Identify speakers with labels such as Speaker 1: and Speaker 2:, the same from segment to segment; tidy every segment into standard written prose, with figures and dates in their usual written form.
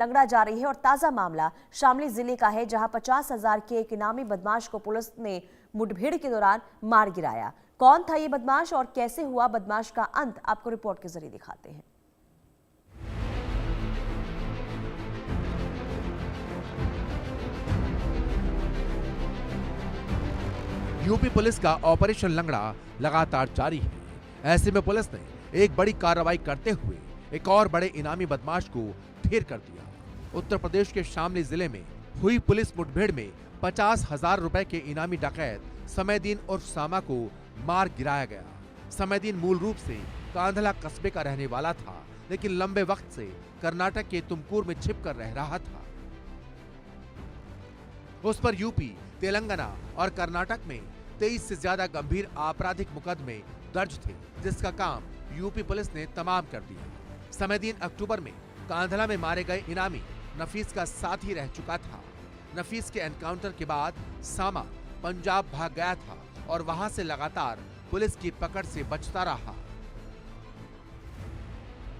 Speaker 1: तगड़ा जारी है और ताजा मामला शामली जिले का है, जहां 50,000 के एक इनामी बदमाश को पुलिस ने मुठभेड़ के दौरान मार गिराया। कौन था ये बदमाश और कैसे हुआ बदमाश का अंत, आपको रिपोर्ट के जरिए दिखाते हैं।
Speaker 2: यूपी पुलिस का ऑपरेशन लंगड़ा लगातार जारी है। ऐसे में पुलिस ने एक बड़ी कार्रवाई करते हुए एक और बड़े इनामी बदमाश को ढेर कर दिया। उत्तर प्रदेश के शामली जिले में हुई पुलिस मुठभेड़ में 50,000 रुपए के इनामी डकैत समयदीन उर्फ सामा को मार गिराया गया। समयदीन मूल रूप से कांधला कस्बे का रहने वाला था, लेकिन लंबे वक्त से कर्नाटक के तुमकुर में छिपकर रह रहा था। उस पर यूपी, तेलंगाना और कर्नाटक में 23 से ज्यादा गंभीर आपराधिक मुकदमे दर्ज थे, जिसका काम यूपी पुलिस ने तमाम कर दिया। समयदीन अक्टूबर में कांधला में मारे गए इनामी नफीस का साथी रह चुका था। नफीस के एनकाउंटर के बाद सामा पंजाब भाग गया था और वहां से लगातार पुलिस की पकड़ से बचता रहा।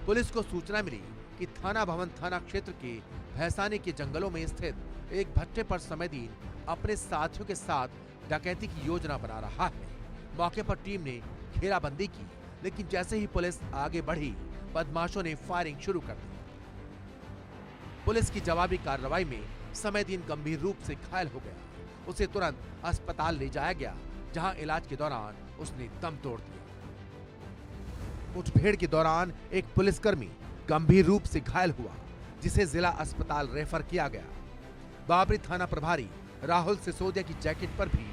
Speaker 2: पुलिस को सूचना मिली कि थाना भवन थाना क्षेत्र के भैसानी के जंगलों में स्थित एक भट्टे पर समयदीन अपने साथियों के साथ डकैती की योजना बना रहा है। मौके पर टीम ने घेराबंदी की, लेकिन जैसे ही पुलिस आगे बढ़ी, बदमाशों ने फायरिंग शुरू कर दी। पुलिस की जवाबी कार्रवाई में समयदीन गंभीर रूप से घायल हो गया। उसे तुरंत अस्पताल ले जाया गया, जहां इलाज के दौरान उसने दम तोड़ दिया। मुठभेड़ के दौरान एक पुलिसकर्मी गंभीर रूप से घायल हुआ, जिसे जिला अस्पताल रेफर किया गया। बाबरी थाना प्रभारी राहुल सिसोदिया की जैकेट पर भी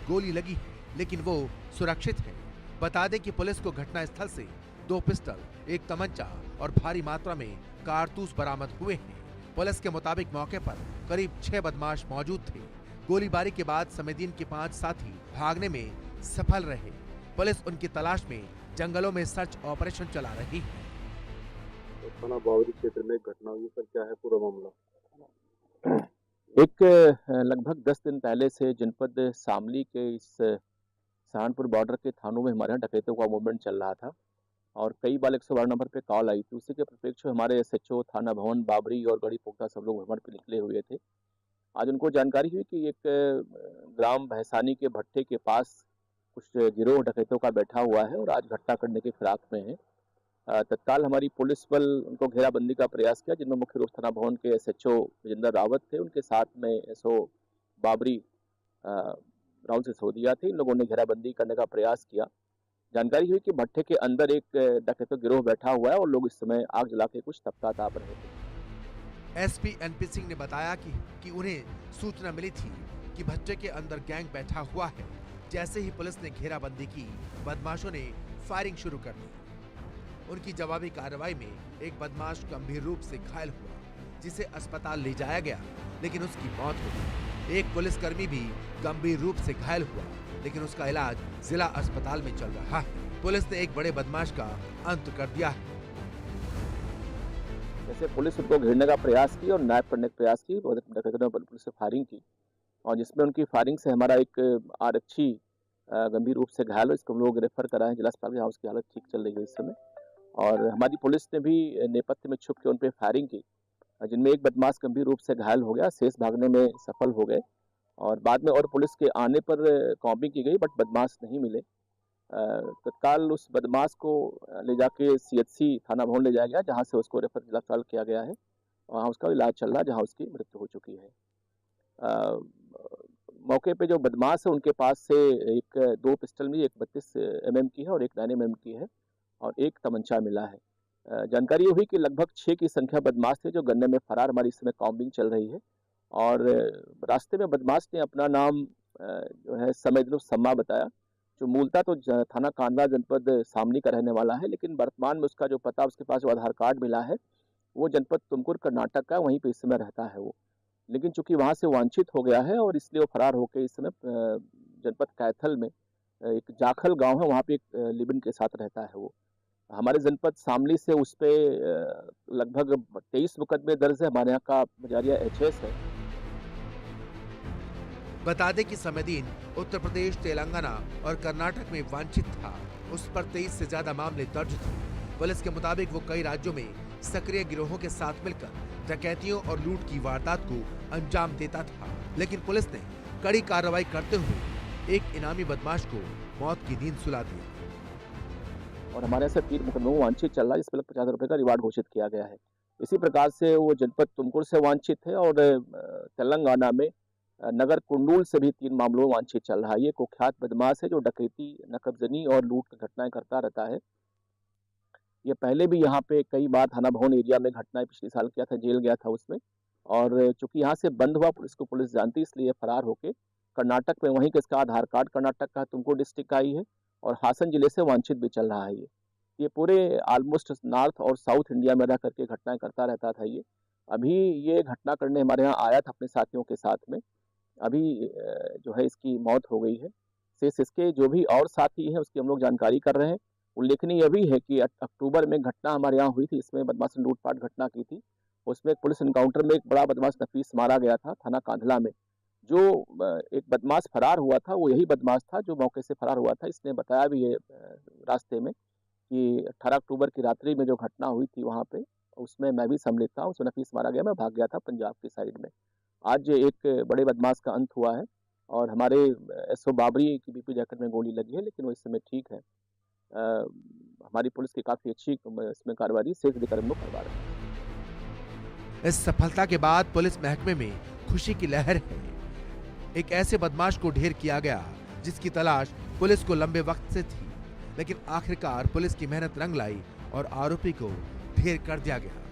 Speaker 2: गोली लगी है, लेकिन वो सुरक्षित है। बता दें कि पुलिस को घटनास्थल से 2 पिस्टल, 1 तमंचा और भारी मात्रा में कारतूस बरामद हुए हैं। पुलिस के मुताबिक मौके पर करीब 6 बदमाश मौजूद थे। गोलीबारी के बाद समयदीन के 5 साथी भागने में सफल रहे। पुलिस उनकी तलाश में जंगलों में सर्च ऑपरेशन चला रही है।
Speaker 3: थाना बावरी क्षेत्र में घटना हुई, सर क्या है पूरा मामला?
Speaker 4: एक लगभग 10 दिन पहले से जनपद शामली के इस सहारनपुर बॉर्डर के थानों में हमारे यहाँ डकैतों का मूवमेंट चल रहा था और कई बार 112 नंबर पे कॉल आई थी। उसी के प्रत्यक्ष हमारे SHO थाना भवन बाबरी और गढ़ी पोखरा सब लोग भ्रमण पे निकले हुए थे। आज उनको जानकारी हुई कि एक ग्राम भैसानी के भट्टे के पास कुछ गिरोह डकैतों का बैठा हुआ है और आज घटना करने के फिराक में है। तत्काल हमारी पुलिस बल उनको घेराबंदी का प्रयास किया, जिनमें मुख्य रूप थाना भवन के SHO विजेंद्र रावत थे, उनके साथ में SO बाबरी राहुल सिसोदिया थे। इन लोगों ने घेराबंदी करने का प्रयास किया। जानकारी हुई कि भट्टे के अंदर एक डकैतों गिरोह बैठा हुआ है और लोग इस समय आग जला के कुछ तपताप रहे थे।
Speaker 2: SP NP सिंह ने बताया कि उन्हें सूचना मिली थी कि भट्टे के अंदर गैंग बैठा हुआ है। जैसे ही पुलिस ने घेराबंदी की, बदमाशों ने फायरिंग शुरू कर दी। उनकी जवाबी कार्रवाई में एक बदमाश गंभीर रूप से घायल हुआ, जिसे अस्पताल ले जाया गया, लेकिन उसकी मौत हो गई। एक पुलिसकर्मी भी गंभीर रूप से घायल हुआ, लेकिन उसका इलाज जिला अस्पताल में चल रहा है। पुलिस ने एक बड़े बदमाश का अंत कर दिया है।
Speaker 4: जैसे पुलिस उनको घेरने का प्रयास की और नायब करने का प्रयास की, डकैतों ने पुलिस से फायरिंग की और जिसमें उनकी फायरिंग से हमारा एक आरक्षी गंभीर रूप से घायल हो। इसको हम लोग रेफर कराए जिला अस्पताल, जहाँ उसकी हालत ठीक चल रही है इस समय। और हमारी पुलिस ने भी नेपथ्य में छुप के उन पर फायरिंग की, जिनमें एक बदमाश गंभीर रूप से घायल हो गया, शेष भागने में सफल हो गए और बाद में और पुलिस के आने पर कॉम्बिंग की गई, बट बदमाश नहीं मिले। तत्काल उस बदमाश को ले जाके CHC थाना भवन ले जाया गया, जहां से उसको रेफर जिला अस्पताल किया गया है। वहाँ उसका इलाज चल रहा है, जहाँ उसकी मृत्यु हो चुकी है। मौके पे जो बदमाश है उनके पास से 2 पिस्टल में, एक 32 mm की है और एक 9 mm की है और एक तमंचा मिला है। जानकारी हुई कि लगभग 6 की संख्या बदमाश थे जो गन्ने में फरार। हमारी इस समय कॉम्बिंग चल रही है और रास्ते में बदमाश ने अपना नाम जो है समयदीन सम्मा बताया, जो मूलतः तो थाना कांधला जनपद शामली का रहने वाला है, लेकिन वर्तमान में उसका जो पता, उसके पास जो आधार कार्ड मिला है वो जनपद तुमकुर कर्नाटक का, वहीं पे इस समय रहता है वो। लेकिन चूंकि वहां से वांछित हो गया है और इसलिए वो फरार होकर इस समय जनपद कैथल में एक जाखल गांव है, वहां पे एक लिव-इन के साथ रहता है वो। हमारे जनपद शामली से उस पे लगभग 23 मुकदमे दर्ज है। हमारे यहाँ का मजारिया HS है।
Speaker 2: बता दें कि समयदीन उत्तर प्रदेश, तेलंगाना और कर्नाटक में वांछित था। उस पर 23 से ज्यादा मामले दर्ज थे। पुलिस के मुताबिक वो कई राज्यों में सक्रिय गिरोहों के साथ मिलकर डकैतियों और लूट की वारदात को अंजाम देता था, लेकिन पुलिस ने कड़ी कार्रवाई करते हुए एक इनामी बदमाश को मौत की नींद सुला दिया।
Speaker 4: और हमारे यहाँ से 3 मुकदमों में वांछित चल रहा है, इस पर 50,000 रुपये का रिवार्ड घोषित किया गया है। इसी प्रकार से वो जनपद तुमकुर से वांछित है और तेलंगाना में नगर कुंडूल से भी 3 मामलों में वांछित चल रहा है। ये कुख्यात बदमाश है जो डकैती, नकबजनी और लूट की घटनाएं करता रहता है। ये पहले भी यहाँ पे कई बार थाना भवन एरिया में घटनाएं पिछले साल किया था, जेल गया था उसमें, और चूंकि यहाँ से बंद हुआ पुलिस को पुलिस जानती, इसलिए फरार होके कर्नाटक में, वहीं के इसका आधार कार्ड कर्नाटक का तुमकुर डिस्ट्रिक्ट का ही है और हासन जिले से वांछित भी चल रहा है। ये पूरे ऑलमोस्ट नॉर्थ और साउथ इंडिया में रह करके घटनाएं करता रहता था। ये अभी ये घटना करने हमारे यहाँ आया था अपने साथियों के साथ में, अभी जो है इसकी मौत हो गई है। शेष इसके जो भी और साथी हैं उसकी हम लोग जानकारी कर रहे हैं। उल्लेखनीय यह भी है कि अक्टूबर में घटना हमारे यहाँ हुई थी, इसमें बदमाश ने लूटपाट घटना की थी। उसमें एक पुलिस एनकाउंटर में एक बड़ा बदमाश नफीस मारा गया था थाना कांधला में। जो एक बदमाश फरार हुआ था वो यही बदमाश था जो मौके से फरार हुआ था। इसने बताया भी है रास्ते में कि 18 अक्टूबर की रात्रि में जो घटना हुई थी वहाँ पे, उसमें मैं भी सम्मिलित था। उसमें नफीस मारा गया, मैं भाग गया था पंजाब की साइड में। आज एक बड़े बदमाश का अंत हुआ है और हमारे एसओ बाबरी की बीपी जैकेट में गोली लगी है, लेकिन वो इस समय ठीक है। हमारी पुलिस की काफी अच्छी इसमें कार्रवाई शेष अधिकारी लोग करवा रहे हैं।
Speaker 2: इस सफलता के बाद पुलिस महकमे में खुशी की लहर है। एक ऐसे बदमाश को ढेर किया गया जिसकी तलाश पुलिस को लंबे वक्त से थी, लेकिन आखिरकार पुलिस की मेहनत रंग लाई और आरोपी को ढेर कर दिया गया।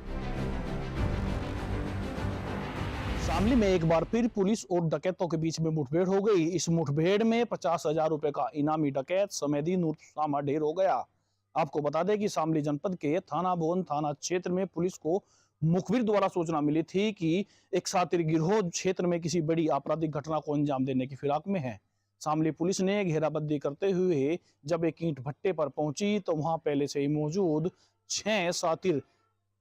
Speaker 5: शामली में एक बार फिर पुलिस और डकैतों के बीच में मुठभेड़ हो गई। इस मुठभेड़ में 50,000 रुपए का इनामी डकैत समेदी नूरसामा ढेर हो गया। आपको बता दें कि शामली जनपद के थाना भवन थाना क्षेत्र में पुलिस को मुखबिर द्वारा सूचना मिली थी कि एक शातिर गिरोह क्षेत्र में किसी बड़ी आपराधिक घटना को अंजाम देने की फिराक में है। शामली पुलिस ने घेराबंदी करते हुए जब एक ईंट भट्टे पर पहुंची तो वहां पहले से ही मौजूद 6 शातिर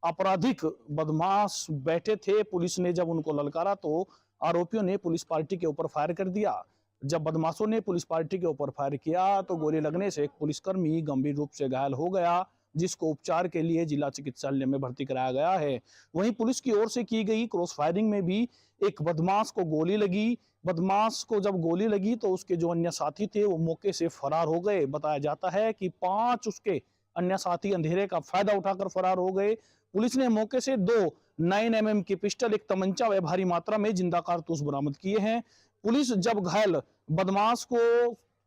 Speaker 5: आपराधिक बदमाश बैठे थे। पुलिस ने जब उनको ललकारा तो आरोपियों ने पुलिस पार्टी के ऊपर फायर कर दिया। जब बदमाशों ने पुलिस पार्टी के ऊपर फायर किया तो गोली लगने से एक पुलिसकर्मी गंभीर रूप से घायल हो गया, जिसको उपचार के लिए जिला चिकित्सालय में भर्ती कराया गया है। वहीं पुलिस की ओर से की गई क्रॉस फायरिंग में भी एक बदमाश को गोली लगी। बदमाश को जब गोली लगी तो उसके जो अन्य साथी थे वो मौके से फरार हो गए। बताया जाता है कि 5 उसके अन्य साथी अंधेरे का फायदा उठाकर फरार हो गए। पुलिस ने मौके से 2 9mm की पिस्टल, एक तमंचा व भारी मात्रा में जिंदा कारतूस बरामद किए हैं। पुलिस जब घायल बदमाश को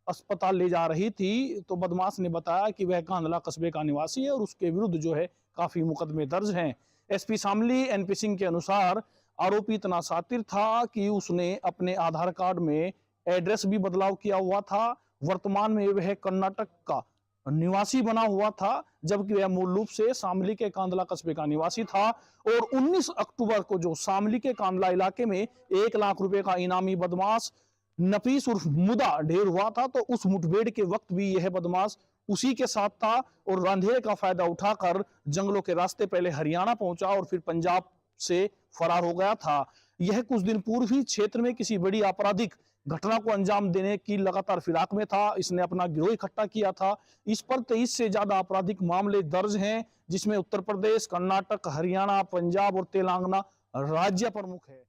Speaker 5: अस्पताल ले जा रही थी तो बदमाश ने बताया कि वह कांधला कस्बे का निवासी है और उसके विरुद्ध जो है काफी मुकदमे दर्ज हैं। एसपी शामली एनपी सिंह के अनुसार आरोपी इतना शातिर था कि उसने अपने आधार कार्ड में एड्रेस भी बदलाव किया हुआ था। वर्तमान में वह कर्नाटक का निवासी बना हुआ था, जबकि वह मूल रूप से शामली के कांधला कस्बे का निवासी था। और 19 अक्टूबर को जो शामली के कांधला इलाके में 1 लाख रुपए का इनामी बदमाश नफीस उर्फ मुदा ढेर हुआ था, तो उस मुठभेड़ के वक्त भी यह बदमाश उसी के साथ था और अंधेरे का फायदा उठाकर जंगलों के रास्ते पहले हरियाणा पहुंचा और फिर पंजाब से फरार हो गया था। यह कुछ दिन पूर्व ही क्षेत्र में किसी बड़ी आपराधिक घटना को अंजाम देने की लगातार फिराक में था। इसने अपना गिरोह इकट्ठा किया था। इस पर 23 से ज्यादा आपराधिक मामले दर्ज हैं, जिसमें उत्तर प्रदेश, कर्नाटक, हरियाणा, पंजाब और तेलंगाना राज्य प्रमुख है।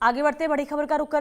Speaker 1: आगे बढ़ते बड़ी खबर का रुख